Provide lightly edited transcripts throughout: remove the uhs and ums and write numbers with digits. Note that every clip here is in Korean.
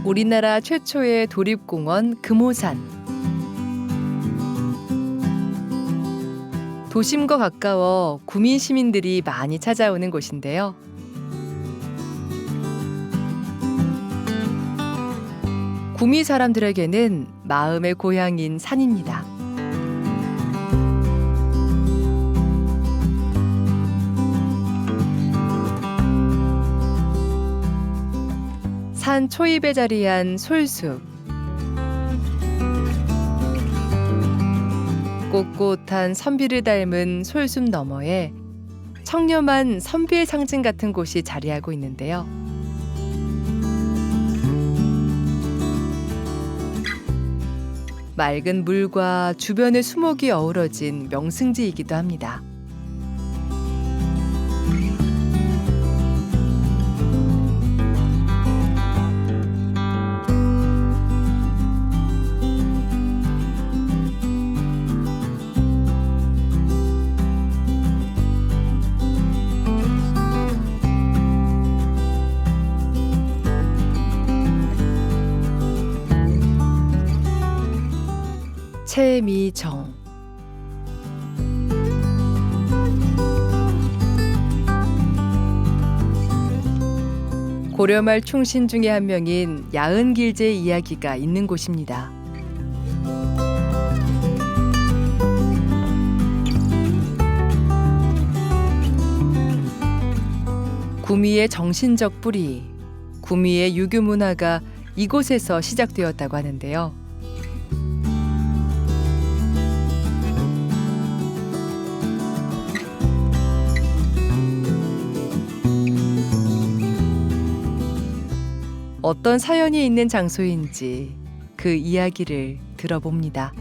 우리나라 최초의 도립공원 금오산. 도심과 가까워 구민 시민들이 많이 찾아오는 곳인데요. 구미 사람들에게는 마음의 고향인 산입니다. 산 초입에 자리한 솔숲. 꼿꼿한 선비를 닮은 솔숲 너머에 청렴한 선비의 상징 같은 곳이 자리하고 있는데요. 맑은 물과 주변의 수목이 어우러진 명승지이기도 합니다. 채미정. 고려말 충신 중에 한 명인 야은길제의 이야기가 있는 곳입니다. 구미의 정신적 뿌리, 구미의 유교 문화가 이곳에서 시작되었다고 하는데요. 어떤 사연이 있는 장소인지 그 이야기를 들어봅니다.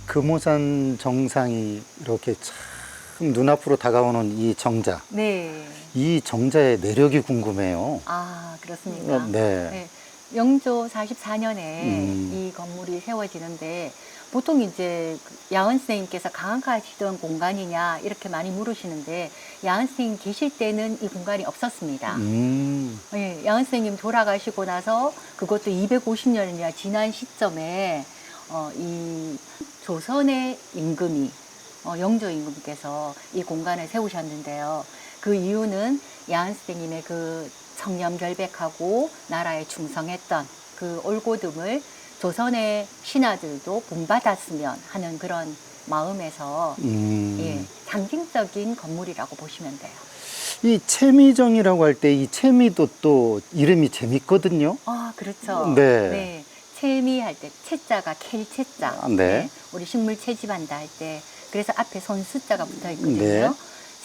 금오산 정상이 이렇게 참 눈앞으로 다가오는 이 정자. 네. 이 정자의 매력이 궁금해요. 아, 그렇습니까? 네. 네. 영조 44년에 이 건물이 세워지는데 보통 이제 야은 선생님께서 강학하시던 공간이냐 이렇게 많이 물으시는데 야은 선생님 계실 때는 이 공간이 없었습니다. 네, 야은 선생님 돌아가시고 나서 그것도 250년이나 지난 시점에 이 조선의 임금이 영조 임금께서 이 공간을 세우셨는데요. 그 이유는 야은 선생님의 그 청렴결백하고 나라에 충성했던 그 올곧음을 조선의 신하들도 본받았으면 하는 그런 마음에서 예, 상징적인 건물이라고 보시면 돼요. 이 채미정이라고 할 때 이 채미도 또 이름이 재밌거든요. 아, 그렇죠. 네. 네. 채미 할 때 채자가 캘 채자. 네. 네. 우리 식물 채집한다 할 때 그래서 앞에 손수자가 붙어 있거든요. 네.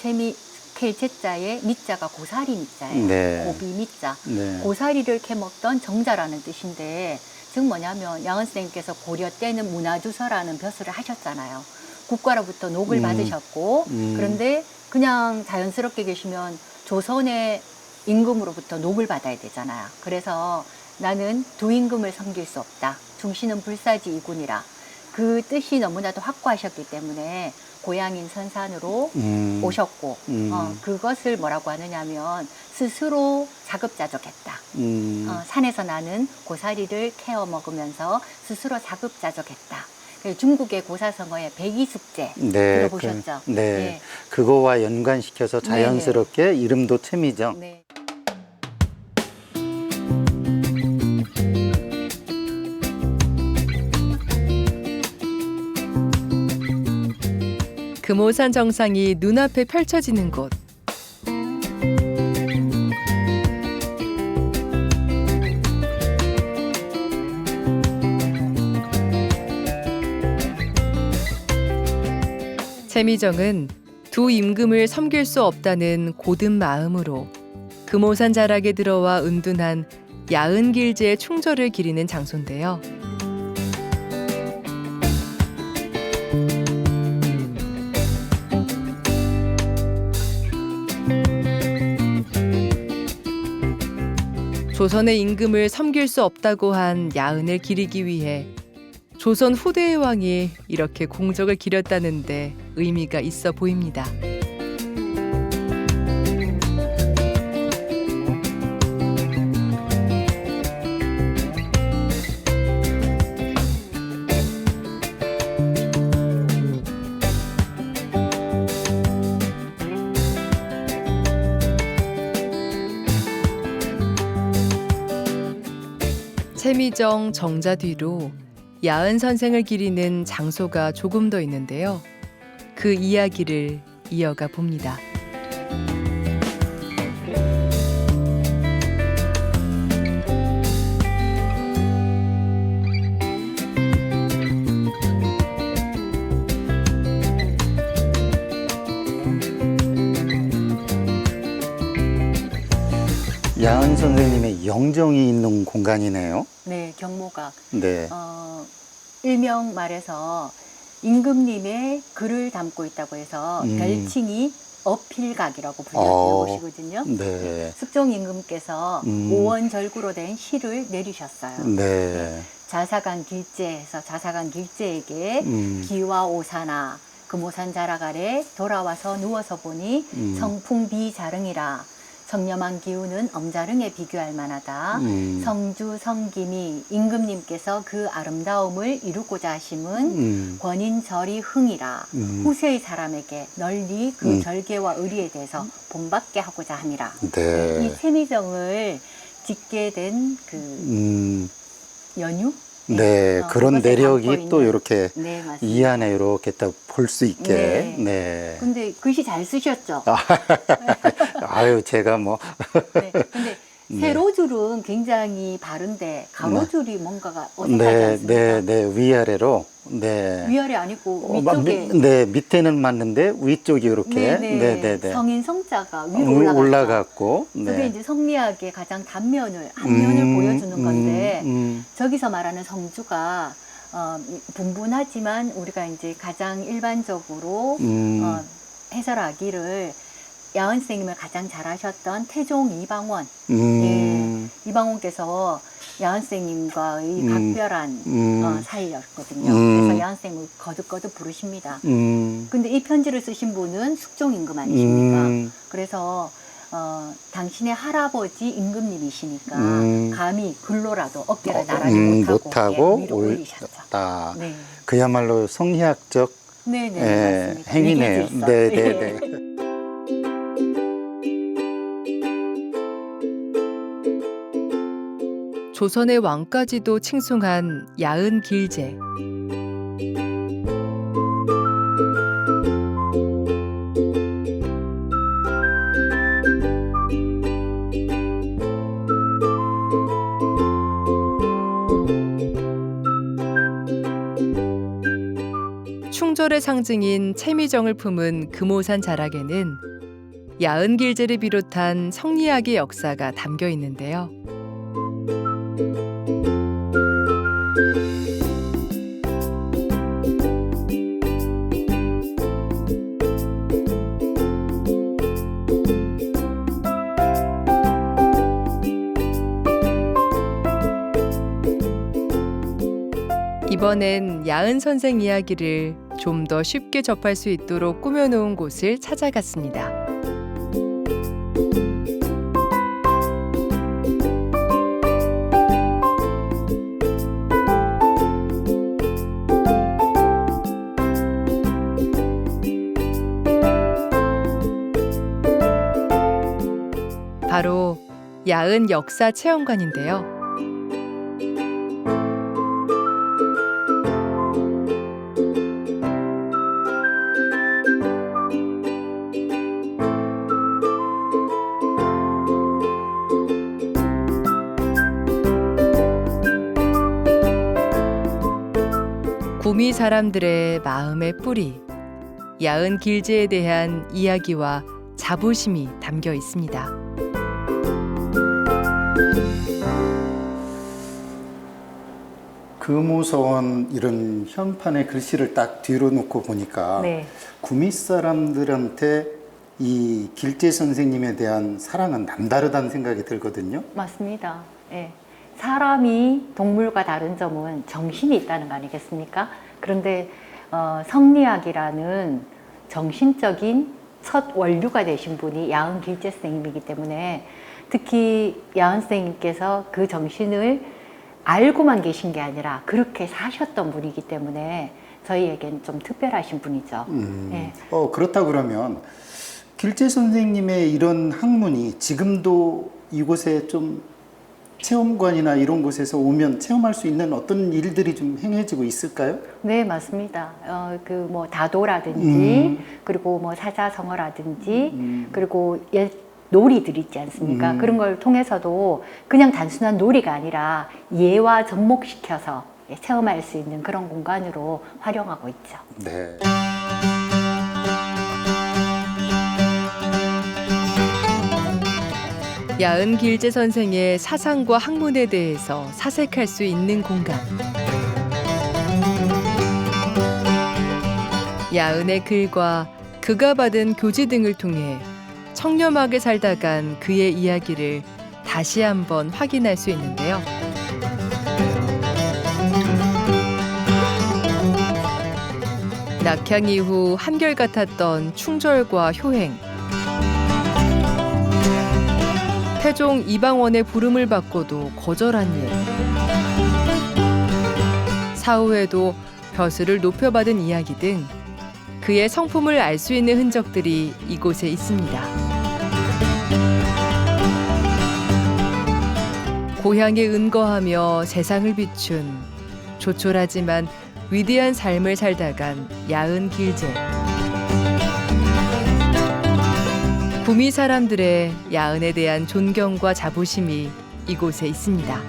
채미 캘 채자에 미자가 고사리 미자예요. 네. 고비 미자. 네. 고사리를 캐먹던 정자라는 뜻인데 즉 뭐냐면 야은 선생님께서 고려 때는 문화주서라는 벼슬을 하셨잖아요. 국가로부터 녹을 받으셨고 그런데 그냥 자연스럽게 계시면 조선의 임금으로부터 녹을 받아야 되잖아요. 그래서 나는 두 임금을 섬길 수 없다. 중시는 불사지 이군이라. 그 뜻이 너무나도 확고하셨기 때문에 고향인 선산으로 오셨고 그것을 뭐라고 하느냐면 스스로 자급자족했다. 산에서 나는 고사리를 캐어 먹으면서 스스로 자급자족했다. 중국의 고사성어의 백이숙제 네, 들어보셨죠? 네. 네. 그거와 연관시켜서 자연스럽게 네네. 이름도 채미정. 네. 금오산 정상이 눈앞에 펼쳐지는 곳. 채미정은 두 임금을 섬길 수 없다는 고든 마음으로 금오산 자락에 들어와 은둔한 야은길제의 충절을 기리는 장소인데요. 조선의 임금을 섬길 수 없다고 한 야은을 기리기 위해 조선 후대의 왕이 이렇게 공적을 기렸다는데 의미가 있어 보입니다. 채미정 정자 뒤로 야은 선생을 기리는 장소가 조금 더 있는데요. 그 이야기를 이어가 봅니다. 야은 선생님의 영정이 있는 공간이네요. 네, 경모각. 네. 일명 말해서 임금님의 글을 담고 있다고 해서 별칭이 어필각이라고 불리는 곳이거든요. 네. 숙종 임금께서 오원절구로 된 시를 내리셨어요. 네. 자사간 길제에서 자사간 길제에게 기와 오사나 금오산 자락 아래 돌아와서 누워서 보니 성풍비자릉이라 성렴한 기운은 엄자릉에 비교할 만하다. 성주 성김이 임금님께서 그 아름다움을 이루고자 하심은 권인절이 흥이라 후세의 사람에게 널리 그 절개와 의리에 대해서 본받게 하고자 함이라. 네. 이 세미정을 짓게 된 그 연유? 네, 그런 그것을 내력이 담고 또 있는. 이렇게 네, 맞습니다. 이 안에 이렇게 딱 볼 수 있게. 네. 네. 근데 글씨 잘 쓰셨죠? 아유, 제가 뭐. 네. 근데 네. 세로줄은 굉장히 바른데 가로줄이 뭔가가 어색하지 네, 않습니까? 네, 네, 위아래로. 네. 위아래 아니고 막 위쪽에 네, 밑에는 맞는데 위쪽이 이렇게. 네, 네, 네. 성인 성자가 위로 올라갔고. 그게 네. 이제 성리학의 가장 단면을 한 면을 보여주는 건데 음. 저기서 말하는 성주가 분분하지만 우리가 이제 가장 일반적으로 해설하기를 야은 선생님을 가장 잘하셨던 태종 이방원, 이방원께서 야은 선생님과의 각별한 사이였거든요. 그래서 야은 선생님을 거듭거듭 부르십니다. 근데 이 편지를 쓰신 분은 숙종 임금 아니십니까? 그래서 당신의 할아버지 임금님이시니까 감히 글로라도 어깨를 나란히 못하고 위로 올리셨다. 네. 그야말로 성리학적 맞습니다. 행위네요. 위계질서. 네, 네, 네. 조선의 왕까지도 칭송한 야은 길제. 충절의 상징인 채미정을 품은 금오산 자락에는 야은 길제를 비롯한 성리학의 역사가 담겨 있는데요. 이번엔 야은 선생 이야기를 좀 더 쉽게 접할 수 있도록 꾸며놓은 곳을 찾아갔습니다. 바로 야은 역사 체험관인데요. 구미 사람들의 마음의 뿌리, 야은 길제에 대한 이야기와 자부심이 담겨 있습니다. 금오선 이런 현판에 글씨를 딱 뒤로 놓고 보니까 네. 구미 사람들한테 이 길제 선생님에 대한 사랑은 남다르다는 생각이 들거든요. 맞습니다. 예. 사람이 동물과 다른 점은 정신이 있다는 거 아니겠습니까? 그런데 성리학이라는 정신적인 첫 원류가 되신 분이 야은 길제 선생님이기 때문에 특히 야은 선생님께서 그 정신을 알고만 계신 게 아니라 그렇게 사셨던 분이기 때문에 저희에겐 좀 특별하신 분이죠. 예. 그렇다 그러면 길제 선생님의 이런 학문이 지금도 이곳에 좀 체험관이나 이런 곳에서 오면 체험할 수 있는 어떤 일들이 좀 행해지고 있을까요? 네, 맞습니다. 그 뭐 다도라든지 그리고 뭐 사자성어라든지 그리고 옛 놀이들 있지 않습니까? 그런 걸 통해서도 그냥 단순한 놀이가 아니라 예와 접목시켜서 체험할 수 있는 그런 공간으로 활용하고 있죠. 네. 야은 길재 선생의 사상과 학문에 대해서 사색할 수 있는 공간. 야은의 글과 그가 받은 교지 등을 통해 청렴하게 살다 간 그의 이야기를 다시 한번 확인할 수 있는데요. 낙향 이후 한결같았던 충절과 효행, 태종 이방원의 부름을 받고도 거절한 일, 사후에도 벼슬을 높여받은 이야기 등 그의 성품을 알 수 있는 흔적들이 이곳에 있습니다. 고향에 은거하며 세상을 비춘 조촐하지만 위대한 삶을 살다간 야은 길재. 구미 사람들의 야은에 대한 존경과 자부심이 이곳에 있습니다.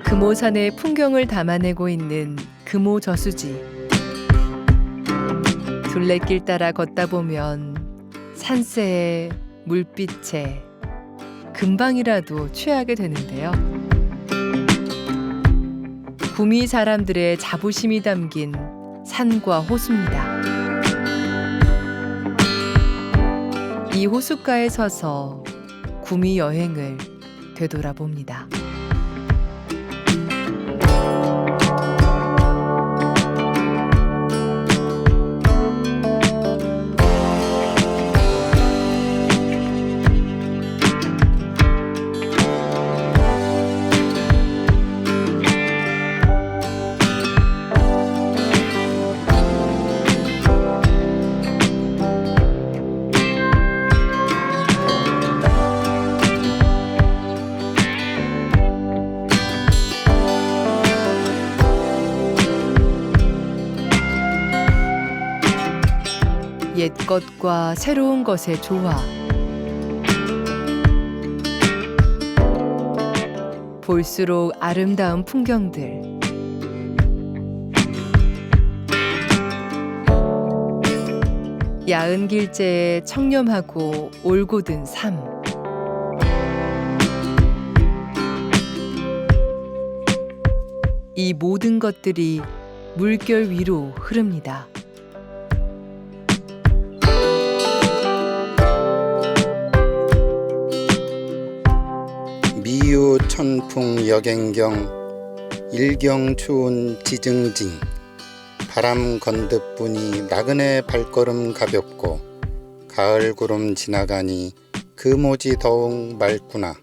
금오산의 풍경을 담아내고 있는 금오저수지. 둘레길 따라 걷다 보면 산새에 물빛에 금방이라도 취하게 되는데요. 구미 사람들의 자부심이 담긴 산과 호수입니다. 이 호숫가에 서서 구미 여행을 되돌아봅니다. 옛 것과 새로운 것의 조화. 볼수록 아름다운 풍경들. 야은 길재의 청렴하고 올곧은 삶. 이 모든 것들이 물결 위로 흐릅니다. 미유 천풍 여갱경 일경 추운 지증징 바람 건듯분이 나그네 발걸음 가볍고 가을 구름 지나가니 그 모지 더욱 맑구나.